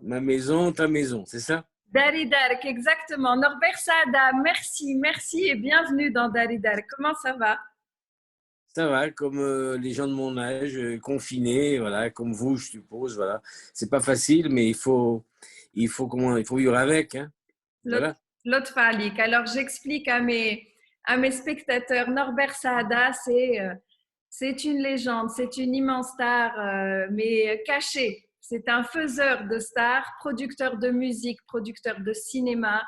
Ma maison, ta maison, c'est ça? Dari Dark, exactement. Norbert Saada, merci, merci et bienvenue dans Dari Dark. Comment ça va? Ça va, comme les gens de mon âge, confinés, voilà, comme vous, je suppose, voilà. C'est pas facile, mais il faut vivre avec, hein. L'autre Voilà. l'autre Falik. Alors, j'explique à mes spectateurs. Norbert Saada, c'est une légende, c'est une immense star, mais cachée. C'est un faiseur de stars, producteur de musique, producteur de cinéma.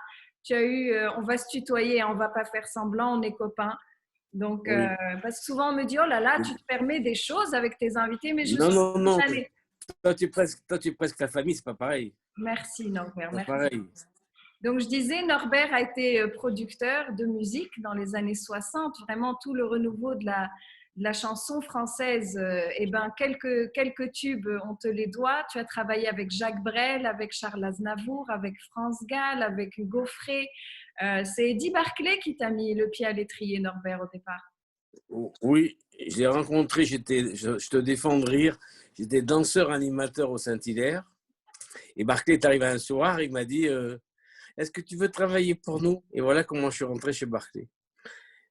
Tu as eu, on va se tutoyer, hein, on va pas faire semblant, on est copains. Donc, Oui. parce que souvent on me dit, oh là là, tu te permets des choses avec tes invités, mais je Non, suis non, non. jamais. Toi, tu es presque la famille, c'est pas pareil. Merci Norbert, C'est pas merci. pareil. Donc, je disais, Norbert a été producteur de musique dans les années 60, vraiment tout le renouveau de la chanson française. Eh ben, quelques tubes, on te les doit. Tu as travaillé avec Jacques Brel, avec Charles Aznavour, avec France Gall, avec Hugo Frey. C'est Eddie Barclay qui t'a mis le pied à l'étrier, Norbert, au départ. Oui, je l'ai rencontré, je te défends de rire, j'étais danseur animateur au Saint-Hilaire. Et Barclay est arrivé un soir, il m'a dit est-ce que tu veux travailler pour nous? Et voilà comment je suis rentré chez Barclay.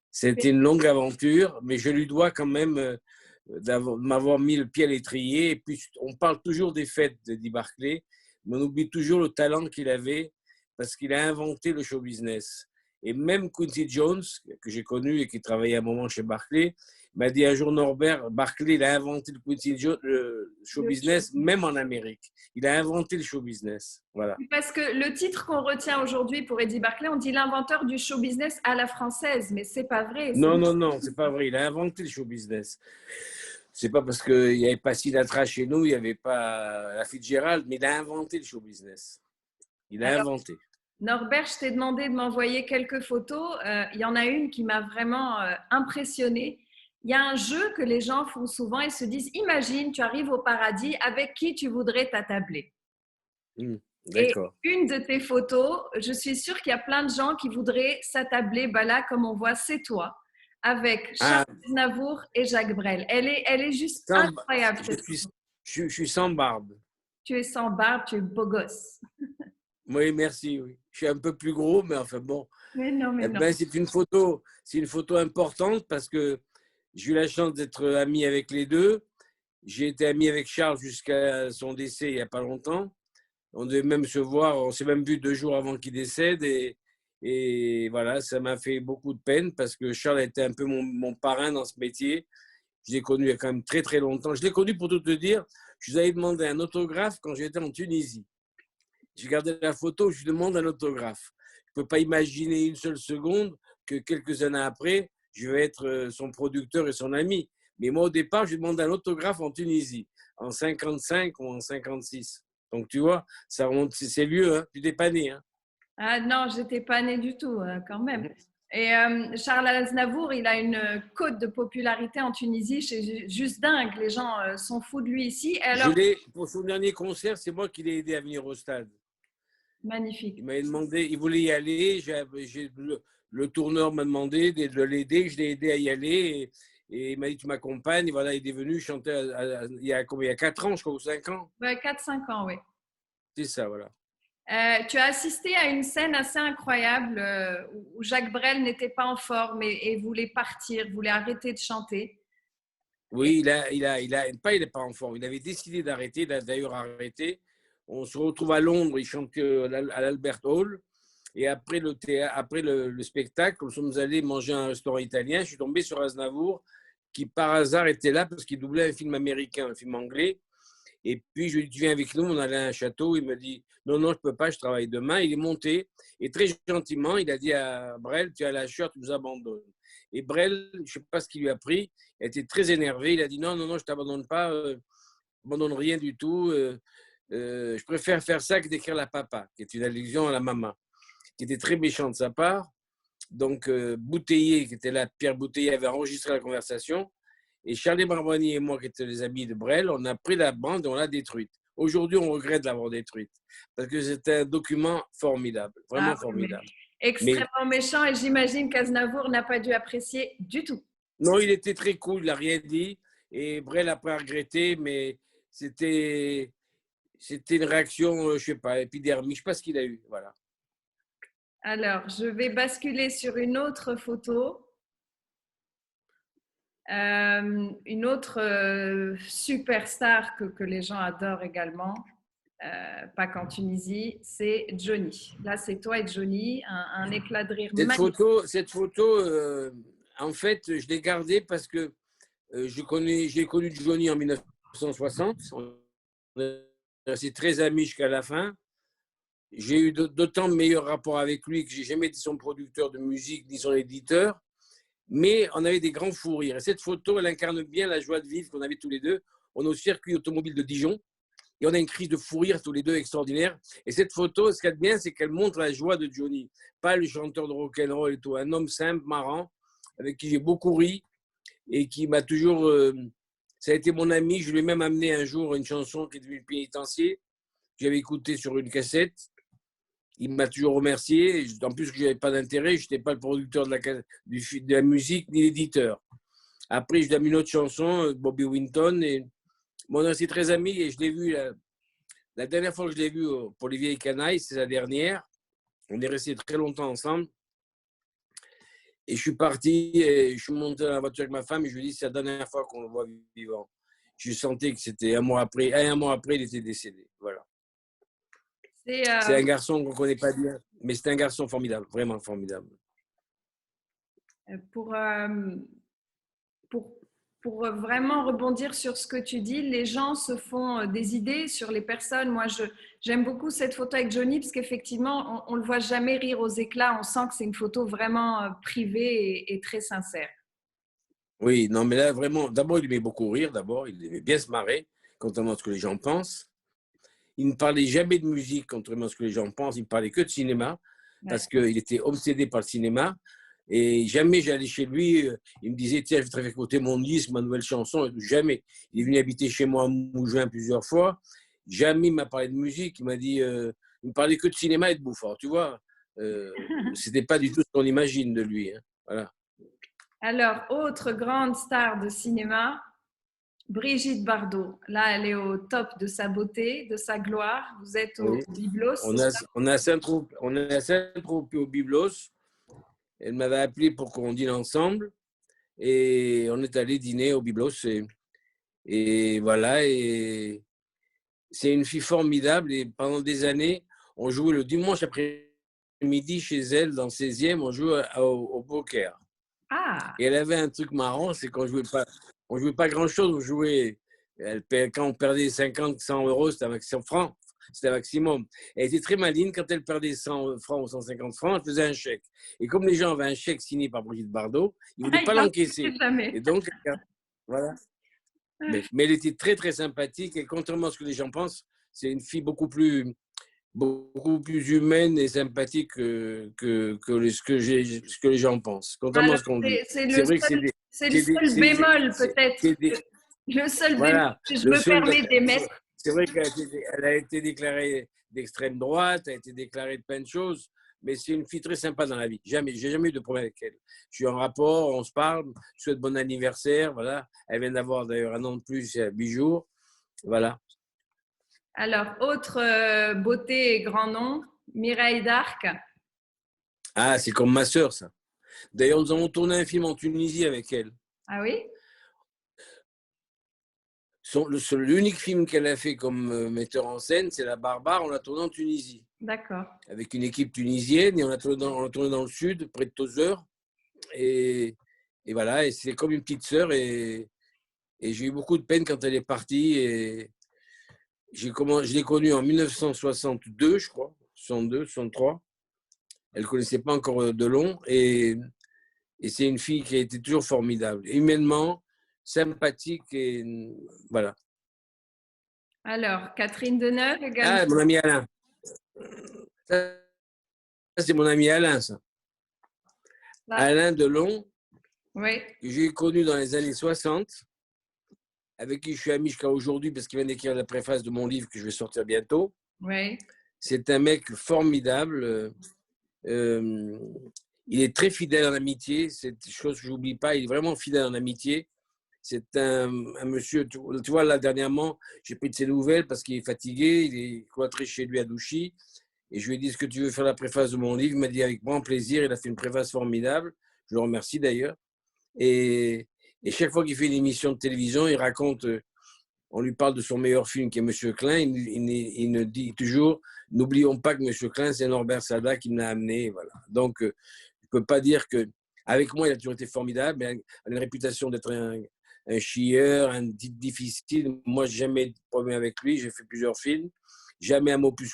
C'était une longue aventure, mais je lui dois quand même de m'avoir mis le pied à l'étrier. Et puis, on parle toujours des fêtes d'Eddie Barclay, mais on oublie toujours le talent qu'il avait parce qu'il a inventé le show business. Et même Quincy Jones, que j'ai connu et qui travaillait un moment chez Barclay, m'a dit un jour Norbert, Barclay, il a inventé le show business, même en Amérique. Il a inventé le show business. Voilà. Parce que le titre qu'on retient aujourd'hui pour Eddie Barclay, on dit l'inventeur du show business à la française, mais c'est pas vrai. Non, non, non, c'est pas vrai. Il a inventé le show business. C'est pas parce qu'il n'y avait pas Sinatra chez nous, il n'y avait pas la Fitzgerald, mais il a inventé le show business. Il a Alors, inventé. Norbert, je t'ai demandé de m'envoyer quelques photos. Il y en a une qui m'a vraiment impressionnée. Il y a un jeu que les gens font souvent et se disent, imagine, tu arrives au paradis, avec qui tu voudrais t'attabler? Et D'accord. une de tes photos, je suis sûre qu'il y a plein de gens qui voudraient s'attabler. Bah là, comme on voit, c'est toi, avec Charles Ah, Aznavour et Jacques Brel. Elle est juste sans, incroyable, je cette suis, photo. je suis sans barbe. Tu es sans barbe, tu es beau gosse. Oui, merci. Oui. Je suis un peu plus gros, mais enfin bon. Mais non, mais Eh non. ben, c'est une photo importante parce que j'ai eu la chance d'être ami avec les deux. J'ai été ami avec Charles jusqu'à son décès il n'y a pas longtemps. On devait même se voir, on s'est même vu 2 jours avant qu'il décède. Et voilà, ça m'a fait beaucoup de peine parce que Charles était un peu mon parrain dans ce métier. Je l'ai connu il y a quand même très très longtemps. Je l'ai connu pour tout te dire. Je lui avais demandé un autographe quand j'étais en Tunisie. J'ai gardé la photo, je lui demande un autographe. Je ne peux pas imaginer une seule seconde que quelques années après, je vais être son producteur et son ami. Mais moi, au départ, je lui demande un autographe en Tunisie, en 55 ou en 56. Donc, tu vois, ça remonte, c'est vieux, hein, tu n'es pas né. Hein. Ah non, j'étais pas née du tout, quand même. Et Charles Aznavour, il a une cote de popularité en Tunisie, c'est juste dingue. Les gens sont fous de lui ici. Et alors, Pour son dernier concert, c'est moi qui l'ai aidé à venir au stade. Il magnifique. m'avait demandé, il voulait y aller. Le tourneur m'a demandé de l'aider. Je l'ai aidé à y aller. Et il m'a dit, tu m'accompagnes. Et voilà, il est venu chanter il y a combien? Il y a 4 ans, je crois, ou 5 ans. Ouais, 4-5 ans, oui. C'est ça, voilà. Tu as assisté à une scène assez incroyable où Jacques Brel n'était pas en forme et voulait partir, voulait arrêter de chanter. Oui, il n'est pas en forme. Il avait décidé d'arrêter. Il a d'ailleurs arrêté. On se retrouve à Londres. Il chante à l'Albert Hall. Et après le spectacle, nous sommes allés manger à un restaurant italien. Je suis tombé sur Aznavour, qui par hasard était là parce qu'il doublait un film américain, un film anglais. Et puis, je lui ai dit, tu viens avec nous, on allait à un château. Il m'a dit, non, non, je ne peux pas, je travaille demain. Il est monté et très gentiment, il a dit à Brel, tu as la chieur, tu nous abandonnes. Et Brel, je ne sais pas ce qu'il lui a pris, il était très énervé. Il a dit, non, non, non, je ne t'abandonne pas, je n'abandonne rien du tout. Je préfère faire ça que d'écrire la papa, qui est une allusion à la maman, qui était très méchant de sa part. Donc, Bouteiller, qui était là, Pierre Bouteiller, avait enregistré la conversation. Et Charlie Barboni et moi, qui étions les amis de Brel, on a pris la bande et on l'a détruite. Aujourd'hui, on regrette de l'avoir détruite parce que c'était un document formidable, Ah vraiment oui, mais formidable. Mais extrêmement méchant et j'imagine qu'Aznavour n'a pas dû apprécier du tout. non, il était très cool, il n'a rien dit. Et Brel a pas regretté, mais c'était. C'était une réaction, je ne sais pas, épidermique, je ne sais pas ce qu'il a eu. Voilà. Alors, je vais basculer sur une autre photo. Une autre superstar que les gens adorent également, pas qu'en Tunisie, c'est Johnny. Là, c'est toi et Johnny, un éclat de rire magnifique. Cette photo en fait, je l'ai gardée parce que j'ai connu Johnny en 1960. On est restés très amis jusqu'à la fin. J'ai eu d'autant de meilleurs rapports avec lui que j'ai jamais été son producteur de musique ni son éditeur. Mais on avait des grands fous rires. Et cette photo, elle incarne bien la joie de vivre qu'on avait tous les deux. On est au circuit automobile de Dijon et on a une crise de fou rire tous les deux extraordinaire. Et cette photo, ce qu'il y a de bien, c'est qu'elle montre la joie de Johnny. Pas le chanteur de rock'n'roll et tout. Un homme simple, marrant, avec qui j'ai beaucoup ri et qui m'a toujours. Ça a été mon ami. Je lui ai même amené un jour une chanson qui est devenue Pénitencier, que j'avais écoutée sur une cassette. Il m'a toujours remercié. En plus, que je n'avais pas d'intérêt, je n'étais pas le producteur de la musique ni l'éditeur. Après, je lui ai mis une autre chanson, Bobby Winton. Et on est restés très amis et je l'ai vu la dernière fois que je l'ai vu pour les vieilles canailles, c'est la dernière. On est restés très longtemps ensemble. Et je suis parti et je suis monté dans la voiture avec ma femme et je lui ai dit c'est la dernière fois qu'on le voit vivant. Je sentais que c'était un mois après, il était décédé. Voilà. C'est un garçon qu'on ne connaît pas bien, mais c'est un garçon formidable, vraiment formidable. Pour vraiment rebondir sur ce que tu dis, les gens se font des idées sur les personnes. Moi, j'aime beaucoup cette photo avec Johnny parce qu'effectivement, on ne le voit jamais rire aux éclats. On sent que c'est une photo vraiment privée et très sincère. Oui, non, mais là, vraiment, d'abord, il aimait beaucoup rire, d'abord, il aimait bien se marrer, contrairement à ce que les gens pensent. Il ne parlait jamais de musique, contrairement à ce que les gens pensent. Il ne parlait que de cinéma, parce qu'il était obsédé par le cinéma. Et jamais j'allais chez lui, il me disait, tiens, je vais te faire écouter mon disque, ma nouvelle chanson. Jamais. Il est venu habiter chez moi à Mougins plusieurs fois. Jamais il m'a parlé de musique. Il m'a dit, il me parlait que de cinéma et de bouffe. Alors, tu vois, c'était pas du tout ce qu'on imagine de lui. Hein. Voilà. Alors, autre grande star de cinéma, Brigitte Bardot. Là, elle est au top de sa beauté, de sa gloire. Vous êtes au Byblos. On a Saint-Tropez au Byblos. Elle m'avait appelé pour qu'on dîne ensemble. Et on est allé dîner au Byblos. Et voilà. Et c'est une fille formidable. Et pendant des années, on jouait le dimanche après-midi chez elle, dans le 16e, on jouait au poker. Ah. Et elle avait un truc marrant, c'est qu'on ne jouait pas grand-chose. On jouait, quand on perdait 50, 100 euros, c'était un maximum francs. C'était un maximum. Elle était très maligne. Quand elle perdait 100 francs ou 150 francs, elle faisait un chèque. Et comme les gens avaient un chèque signé par Brigitte Bardot, ils ne voulaient pas l'encaisser. Et donc, voilà. Mais elle était très, très sympathique. Et contrairement à ce que les gens pensent, c'est une fille beaucoup plus humaine et sympathique que ce que les gens pensent. Contrairement à ce qu'on dit. C'est vrai que c'est le seul bémol, peut-être. Le seul bémol que je me permets d'émettre. C'est vrai qu'elle a été déclarée d'extrême droite, elle a été déclarée de plein de choses, mais c'est une fille très sympa dans la vie. J'ai jamais eu de problème avec elle. Je suis en rapport, on se parle, je souhaite bon anniversaire, voilà. Elle vient d'avoir d'ailleurs un an de plus, il y a 8 jours, voilà. Alors, autre beauté et grand nom, Mireille d'Arc. Ah, c'est comme ma sœur, ça. D'ailleurs, nous avons tourné un film en Tunisie avec elle. Ah oui? L'unique film qu'elle a fait comme metteur en scène, c'est La Barbare. On l'a tourné en Tunisie. D'accord. Avec une équipe tunisienne et on a tourné dans le sud, près de Tozeur. Et voilà, et c'est comme une petite sœur. Et j'ai eu beaucoup de peine quand elle est partie. Et je l'ai connue en 1962, je crois, 62, 63. Elle ne connaissait pas encore Delon. Et c'est une fille qui a été toujours formidable. Humainement, sympathique et voilà. Alors, Catherine Deneuve également. Ah, mon ami Alain. Ça, c'est mon ami Alain, ça. Alain Delon, oui. Que j'ai connu dans les années 60, avec qui je suis ami jusqu'à aujourd'hui parce qu'il vient d'écrire la préface de mon livre que je vais sortir bientôt. Oui. C'est un mec formidable. Il est très fidèle en amitié. C'est une chose que je n'oublie pas. Il est vraiment fidèle en amitié. C'est un monsieur, tu vois, là, dernièrement, j'ai pris de ses nouvelles parce qu'il est fatigué, il est cloîtré chez lui à Douchy. Et je lui ai dit, est-ce que tu veux faire la préface de mon livre? Il m'a dit, avec grand plaisir. Il a fait une préface formidable. Je le remercie d'ailleurs. Et, et chaque fois qu'il fait une émission de télévision, il raconte, on lui parle de son meilleur film qui est Monsieur Klein. Il nous dit toujours, n'oublions pas que Monsieur Klein, c'est Norbert Sadat qui me l'a amené. Voilà. Donc, je ne peux pas dire que, avec moi, il a toujours été formidable, mais il a une réputation d'être un chieur, un difficile. Moi, j'ai jamais eu de problème avec lui. J'ai fait plusieurs films. Jamais un mot plus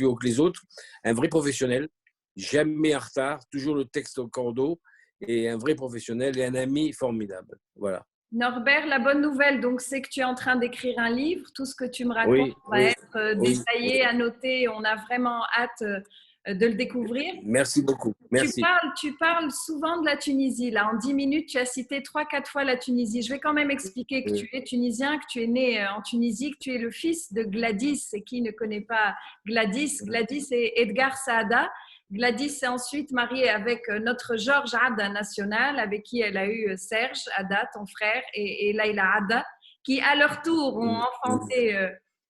haut que les autres. Un vrai professionnel. Jamais en retard. Toujours le texte au cordeau. Et un vrai professionnel et un ami formidable. Voilà. Norbert, la bonne nouvelle, donc, c'est que tu es en train d'écrire un livre. Tout ce que tu me racontes Oui, va oui, être oui. détaillé, annoté. On a vraiment hâte de le découvrir. Merci beaucoup. Merci. Tu parles souvent de la Tunisie. Là, en 10 minutes, tu as cité 3-4 fois la Tunisie. Je vais quand même expliquer que tu es tunisien, que tu es né en Tunisie, que tu es le fils de Gladys. Et qui ne connaît pas Gladys? Gladys et Edgar Saada. Gladys s'est ensuite mariée avec notre Georges Ada national, avec qui elle a eu Serge Ada, ton frère, et Laila Ada, qui à leur tour ont enfanté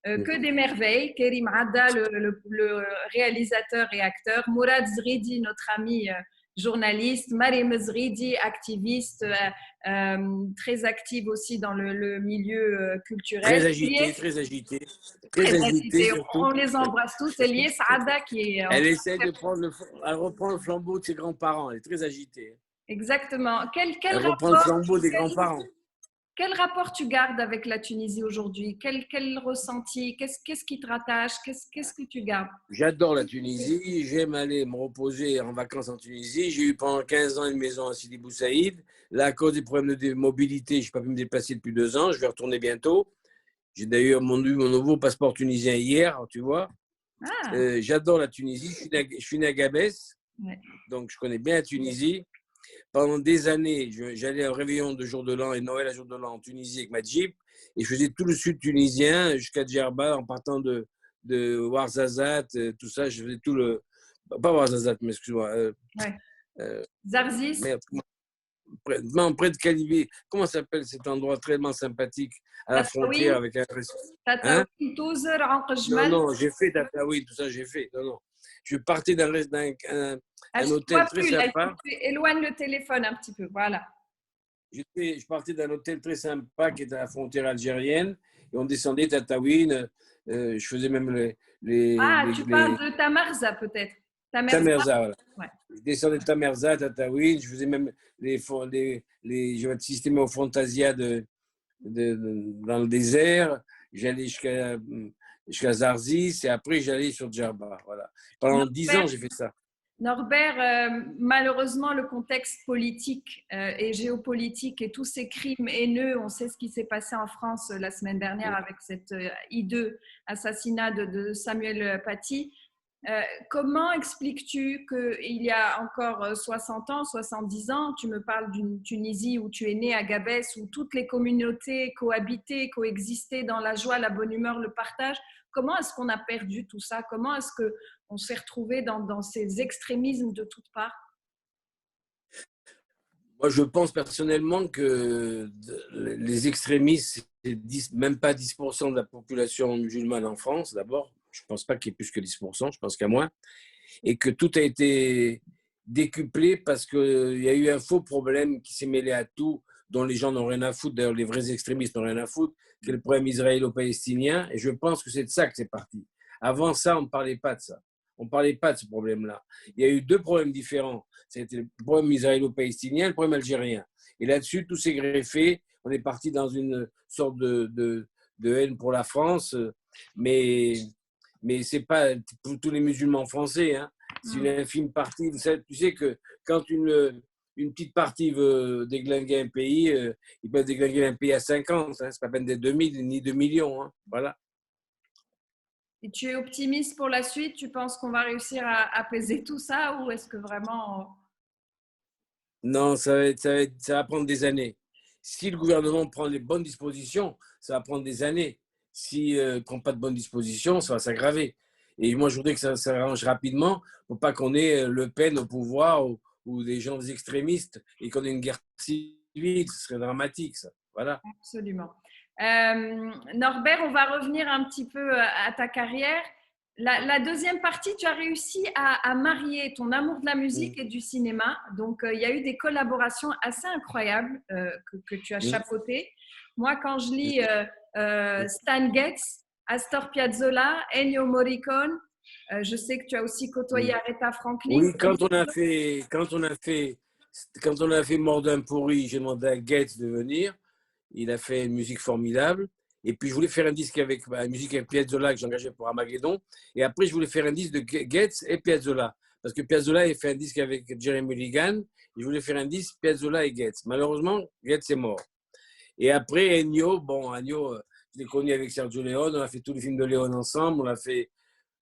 que des merveilles. Kerim Ada, le réalisateur et acteur, Mourad Zridi, notre ami journaliste, Mariem Zridi, activiste, très active aussi dans le milieu culturel. Très agité, très agité. Très agité surtout. On les embrasse tous. Elié Saada qui est… Elle essaie de prendre elle reprend le flambeau de ses grands-parents. Elle est très agitée. Exactement. Elle reprend le flambeau des grands-parents. Quel rapport tu gardes avec la Tunisie aujourd'hui? Quel ressenti? Qu'est-ce qui te rattache? Qu'est-ce que tu gardes? J'adore la Tunisie. J'aime aller me reposer en vacances en Tunisie. J'ai eu pendant 15 ans une maison à Sidi Bou Saïd. Là, à cause des problèmes de mobilité, je n'ai pas pu me déplacer depuis 2 ans. Je vais retourner bientôt. J'ai d'ailleurs mon nouveau passeport tunisien hier, tu vois. Ah. J'adore la Tunisie. Je suis né à Gabès, ouais. Donc je connais bien la Tunisie. Pendant des années, j'allais au réveillon de jour de l'an et Noël à jour de l'an en Tunisie avec ma Jeep. Et je faisais tout le sud tunisien jusqu'à Djerba en partant de Ouarzazate, tout ça. Je faisais tout le… Pas Ouarzazate, mais excuse-moi. Zarzis. Merde, près de Calibé. Comment s'appelle cet endroit tellement sympathique à la frontière avec un restaurant? Non, j'ai fait Tataouine, tout ça, j'ai fait. Non. Je partais d'un hôtel très sympa. Éloigne le téléphone un petit peu, voilà. Je partais d'un hôtel très sympa qui était à la frontière algérienne et on descendait Tataouine. Je faisais même tu parles de Tamarza peut-être. Tamerza, voilà. Ouais. Je descendais de Tamerza, Tataouine. Je faisais même je assistais au Fantasia dans le désert. J'allais jusqu'à Zarzis et après j'allais sur Djerba. Voilà. Pendant 10 ans, j'ai fait ça. Norbert, malheureusement, le contexte politique et géopolitique et tous ces crimes haineux, on sait ce qui s'est passé en France la semaine dernière avec cet hideux assassinat de Samuel Paty. Comment expliques-tu qu'il y a encore 60 ans, 70 ans, tu me parles d'une Tunisie où tu es né à Gabès, où toutes les communautés cohabitaient, coexistaient dans la joie, la bonne humeur, le partage. Comment est-ce qu'on a perdu tout ça? Comment est-ce qu'on s'est retrouvé dans ces extrémismes de toutes parts? Moi, je pense personnellement que les extrémistes, c'est même pas 10% de la population musulmane en France, d'abord. Je ne pense pas qu'il y ait plus que 10%, je pense qu'il y a moins. Et que tout a été décuplé parce qu'il y a eu un faux problème qui s'est mêlé à tout, dont les gens n'ont rien à foutre. D'ailleurs, les vrais extrémistes n'ont rien à foutre. C'est le problème israélo-palestinien. Et je pense que c'est de ça que c'est parti. Avant ça, on ne parlait pas de ça. On ne parlait pas de ce problème-là. Il y a eu 2 problèmes différents. C'était le problème israélo-palestinien et le problème algérien. Et là-dessus, tout s'est greffé. On est parti dans une sorte de haine pour la France. Mais ce n'est pas pour tous les musulmans français. Hein. C'est une infime partie. Tu sais que quand une petite partie veut déglinguer un pays, ils peuvent déglinguer un pays à 50. Hein. Ce n'est pas peine d'être 2000 ni 2 millions. Hein. Voilà. Et tu es optimiste pour la suite? Tu penses qu'on va réussir à apaiser tout ça ou est-ce que vraiment… Non, ça va prendre des années. Si le gouvernement prend les bonnes dispositions, ça va prendre des années. S'il ne prend pas de bonnes dispositions, ça va s'aggraver. Et moi, je voudrais que ça s'arrange rapidement pour pas qu'on ait Le Pen au pouvoir ou des gens extrémistes et qu'on ait une guerre civile civile, ce serait dramatique, ça. Voilà. Absolument. Norbert, on va revenir un petit peu à ta carrière. La deuxième partie, tu as réussi à marier ton amour de la musique et du cinéma. Donc, il y a eu des collaborations assez incroyables que tu as chapeautées. Moi, quand je lis Stan Getz, Astor Piazzolla, Ennio Morricone, je sais que tu as aussi côtoyé Aretha Franklin. Oui, quand on a fait Mordant pourri, j'ai demandé à Gates de venir. Il a fait une musique formidable. Et puis, je voulais faire un disque avec la musique avec Piazzolla que j'ai engagé pour Armageddon. Et après, je voulais faire un disque de Gates et Piazzolla. Parce que Piazzolla a fait un disque avec Jerry Mulligan. Je voulais faire un disque Piazzolla et Gates. Malheureusement, Gates est mort. Et après, Ennio, je l'ai connu avec Sergio Leone. On a fait tous les films de Leone ensemble. On a fait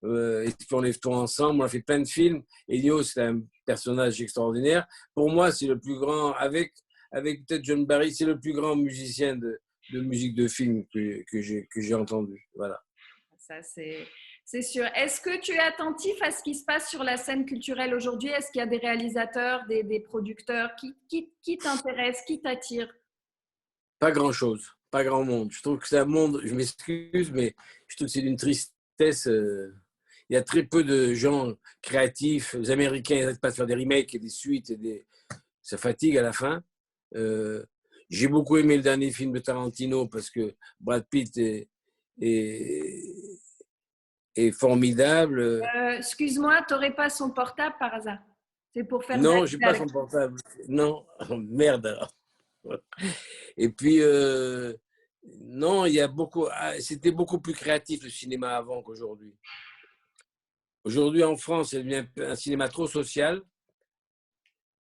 Espions Lève-toi ensemble. On a fait plein de films. Ennio, c'est un personnage extraordinaire. Pour moi, c'est le plus grand, avec peut-être John Barry, c'est le plus grand musicien de musique de film que j'ai entendu. Voilà. Ça, c'est sûr. Est-ce que tu es attentif à ce qui se passe sur la scène culturelle aujourd'hui? Est-ce qu'il y a des réalisateurs, des producteurs qui t'intéressent, qui t'attirent? Pas grand-chose, pas grand monde. Je trouve que c'est un monde, je m'excuse, mais je trouve que c'est d'une tristesse. Il y a très peu de gens créatifs. Les Américains, ils n'arrêtent pas de faire des remakes et des suites. Ça fatigue à la fin. J'ai beaucoup aimé le dernier film de Tarantino parce que Brad Pitt est formidable. Excuse-moi, tu n'aurais pas son portable par hasard? C'est pour faire Non, je n'ai pas son portable. Non, merde alors. Et puis, non, c'était beaucoup plus créatif le cinéma avant qu'aujourd'hui. Aujourd'hui, en France, c'est devient un cinéma trop social,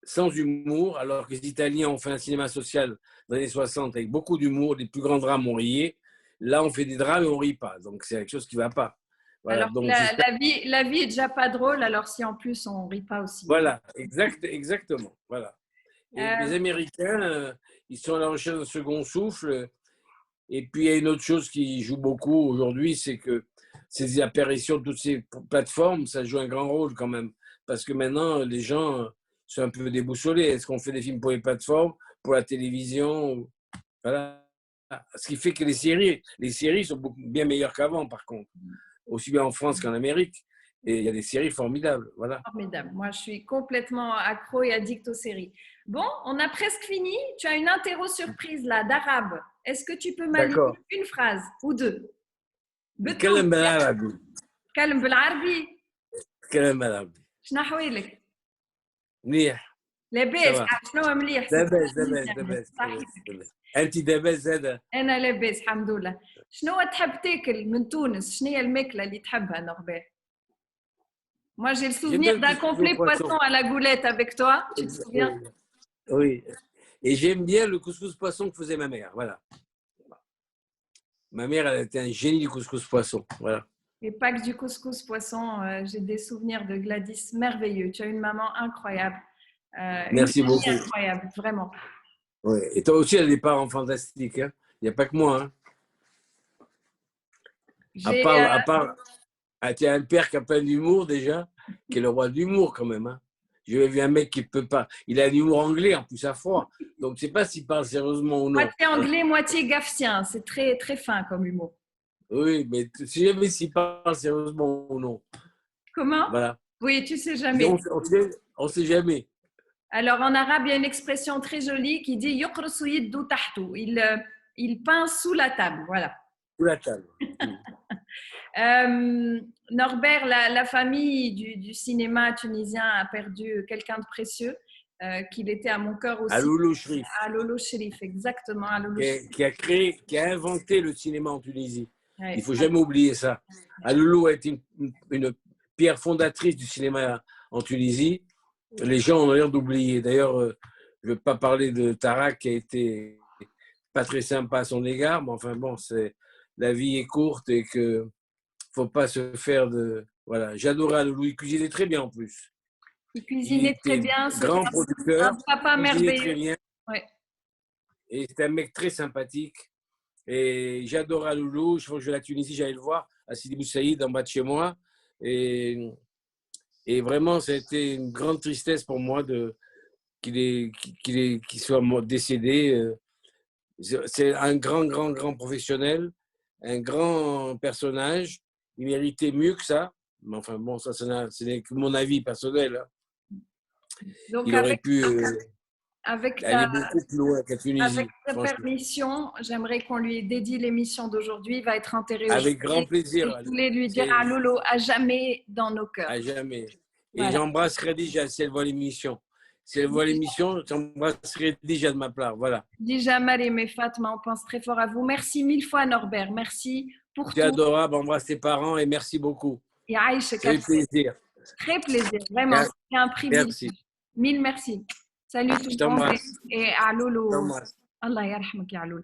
sans humour, alors que les Italiens ont fait un cinéma social dans les années 60 avec beaucoup d'humour, les plus grands drames, on riait. Là, on fait des drames et on ne rit pas. Donc, c'est quelque chose qui ne va pas. Voilà. Alors, donc, la vie est déjà pas drôle, alors si en plus on ne rit pas aussi. Voilà, exactement. Voilà. Et les Américains, ils sont à la recherche d'un second souffle. Et puis, il y a une autre chose qui joue beaucoup aujourd'hui, c'est que ces apparitions de toutes ces plateformes, ça joue un grand rôle quand même. Parce que maintenant, les gens sont un peu déboussolés. Est-ce qu'on fait des films pour les plateformes, pour la télévision? Voilà. Ce qui fait que les séries sont bien meilleures qu'avant, par contre. Aussi bien en France qu'en Amérique. Et il y a des séries formidables. Voilà. Formidable. Moi, je suis complètement accro et addict aux séries. Bon, on a presque fini. Tu as une interro surprise là, d'arabe. Est-ce que tu peux m'aligner une phrase ou deux? نتكلم بالعربي. تكلم بالعربي. نتكلم بالعربي. شنو حوالك؟ منيح. لاباس. شنو مليح؟ لاباس. انت لاباس زاده؟ انا لاباس الحمد لله. شنو تحب تاكل من تونس؟ شنو هي الماكله اللي تحبها نوربير؟ Moi, j'ai le souvenir d'un complet poisson à la goulette avec toi. Tu te souviens? Oui. Et j'aime bien le couscous poisson que faisait ma mère. Voilà. Ma mère, elle était un génie du couscous poisson. Voilà. Et pas que du couscous poisson. J'ai des souvenirs de Gladys merveilleux. Tu as une maman incroyable. Merci beaucoup. Incroyable, vraiment. Ouais. Et toi aussi, elle a des parents fantastiques. Hein. Il n'y a pas que moi. Hein. À part, tu as un père qui a plein d'humour déjà, qui est le roi de l'humour quand même. Hein. J'ai vu un mec qui ne peut pas. Il a un humour anglais en plus à froid. Donc, je ne sais pas s'il parle sérieusement ou non. Moitié anglais, moitié gaffsien. C'est très, très fin comme humour. Oui, mais tu sais jamais s'il parle sérieusement ou non. Comment? Voilà. Oui, tu ne sais jamais. On ne sait jamais. Alors, en arabe, il y a une expression très jolie qui dit « Yuqrusu yiddu tahtu ». Il peint sous la table. Voilà. Sous la table. Norbert, la famille du cinéma tunisien a perdu quelqu'un de précieux, qu'il était à mon cœur aussi. À Loulou Cherif. À Loulou Cherif, exactement. À Loulou qui a inventé le cinéma en Tunisie. Ouais. Il ne faut jamais oublier ça. Loulou a été une pierre fondatrice du cinéma en Tunisie. Les gens ont l'air d'oublier. D'ailleurs, je ne veux pas parler de Tarak qui a été pas très sympa à son égard, mais enfin bon, la vie est courte et que faut pas se faire de... Voilà, j'adorais Loulou, il cuisinait très bien en plus. Il cuisinait très bien, c'est grand producteur, un papa merveilleux. Très bien. Ouais. Et c'était un mec très sympathique. Et j'adorais Loulou, je vais à la Tunisie, j'allais le voir, à Sidi Bou Saïd, en bas de chez moi. Et vraiment, ça a été une grande tristesse pour moi qu'il soit décédé. C'est un grand professionnel, un grand personnage. Il méritait mieux que ça. Mais enfin bon, ça, ce n'est que mon avis personnel. Donc, Il aurait pu avec aller beaucoup plus loin qu'à Tunisie. Avec ta permission, j'aimerais qu'on lui dédie l'émission d'aujourd'hui. Il va être enterré aujourd'hui. Avec grand plaisir. Je voulais lui dire à Lolo, à jamais dans nos cœurs. À jamais. Et Voilà. j'embrasserai déjà si elle voit l'émission. Si elle voit l'émission, j'embrasserai déjà de ma part. Voilà. Déjà, Marim et Fatma, on pense très fort à vous. Merci mille fois, Norbert. Merci pour tout. C'est adorable. Embrasse tes parents et merci beaucoup. Ça fait plaisir. Très plaisir. Vraiment, c'est un privilège. Merci. Mille merci. Salut tout le monde. Et à Lolo. Allah yarhamك ya Lolo.